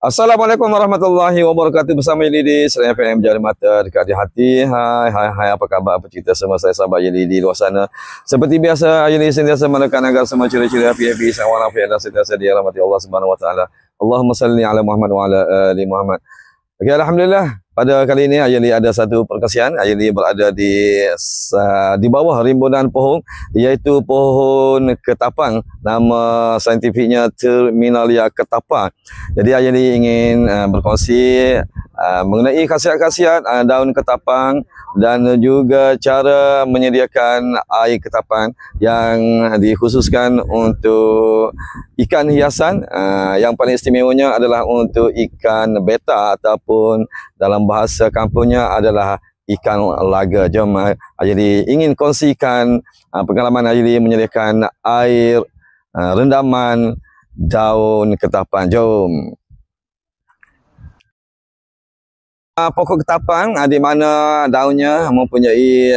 Assalamualaikum warahmatullahi wabarakatuh. Bersama Yelidi Serai FM Jari Mata dekat di hati. Hai, apa khabar, apa cerita semua saya sahabat Yelidi di luar sana. Seperti biasa, Yelidi sentiasa menekan agar semua ciri-ciri happy sawal afiat dan sentiasa dirahmati Allah Subhanahu wa taala. Allahumma salli ala Muhammad wa ala ali Muhammad. Okey, alhamdulillah. Pada kali ini Ayeli ada satu perkongsian. Ayeli berada di bawah rimbunan pohon, iaitu pohon ketapang. Nama saintifiknya Terminalia ketapang. Jadi Ayeli ingin berkongsi mengenai khasiat-khasiat daun ketapang dan juga cara menyediakan air ketapang yang dikhususkan untuk ikan hiasan. Yang paling istimewanya adalah untuk ikan beta ataupun dalam bahasa kampungnya adalah ikan laga. Jom Ayeli ingin kongsikan pengalaman Ayeli menyediakan air rendaman daun ketapang. Jom. Pokok ketapang di mana daunnya mempunyai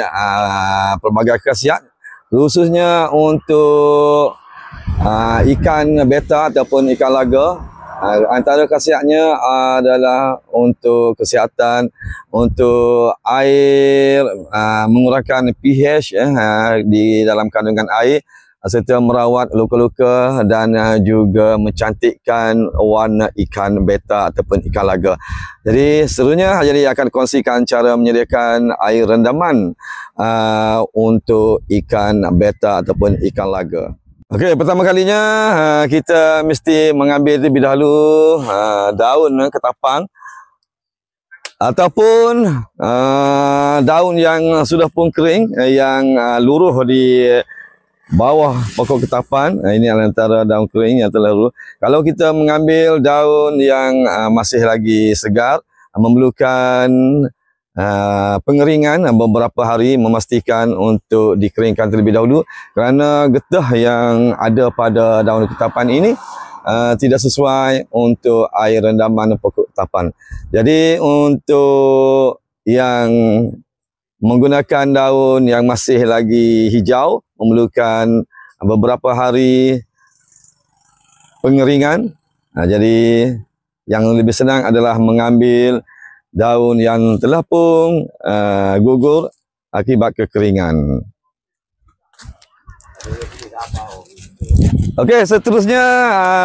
pelbagai khasiat, khususnya untuk ikan beta ataupun ikan laga. Antara khasiatnya adalah untuk kesihatan, untuk air, mengurangkan pH di dalam kandungan air, serta merawat luka-luka dan juga mencantikkan warna ikan beta ataupun ikan laga. Jadi seterusnya jadi akan kongsikan cara menyediakan air rendaman untuk ikan beta ataupun ikan laga. Okey, pertama kalinya kita mesti mengambil terlebih dahulu daun ketapang ataupun daun yang sudah pun kering, yang luruh di bawah pokok ketapang. Ini antara daun kering yang telah luruh. Kalau kita mengambil daun yang masih lagi segar, memerlukan pengeringan beberapa hari, memastikan untuk dikeringkan terlebih dahulu kerana getah yang ada pada daun ketapang ini tidak sesuai untuk air rendaman pokok ketapang. Jadi untuk yang menggunakan daun yang masih lagi hijau, memerlukan beberapa hari pengeringan. Jadi yang lebih senang adalah mengambil daun yang telah pun gugur akibat kekeringan. Okey, seterusnya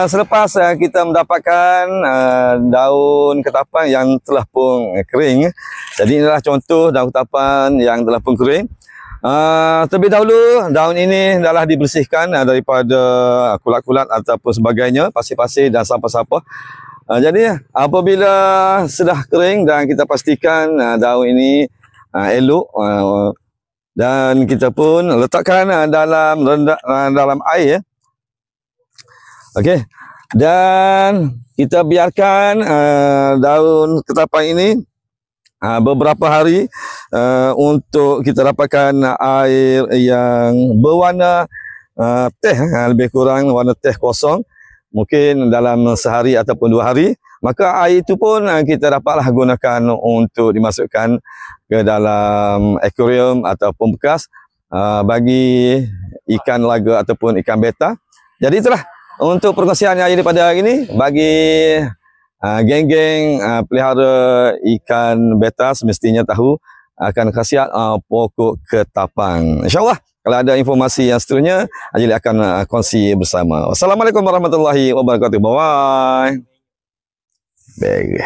selepas kita mendapatkan daun ketapang yang telah pun kering. Jadi inilah contoh daun ketapang yang telah pun kering. Terlebih dahulu daun ini adalah dibersihkan daripada kulat-kulat ataupun sebagainya, pasir-pasir dan sampah-sampah. Jadi apabila sudah kering dan kita pastikan daun ini elok, dan kita pun letakkan dalam air. Okey, dan kita biarkan daun ketapang ini beberapa hari untuk kita dapatkan air yang berwarna teh, lebih kurang warna teh kosong. Mungkin dalam sehari ataupun 2 hari, maka air itu pun kita dapatlah gunakan untuk dimasukkan ke dalam akuarium ataupun bekas bagi ikan laga ataupun ikan beta. Jadi itulah untuk perkongsian yang ada pada hari ini bagi geng-geng pelihara ikan beta. Semestinya tahu akan khasiat pokok ketapang. InsyaAllah kalau ada informasi yang seterusnya, Ayeli akan kongsi bersama. Wassalamualaikum warahmatullahi wabarakatuh. Bye-bye. Baik.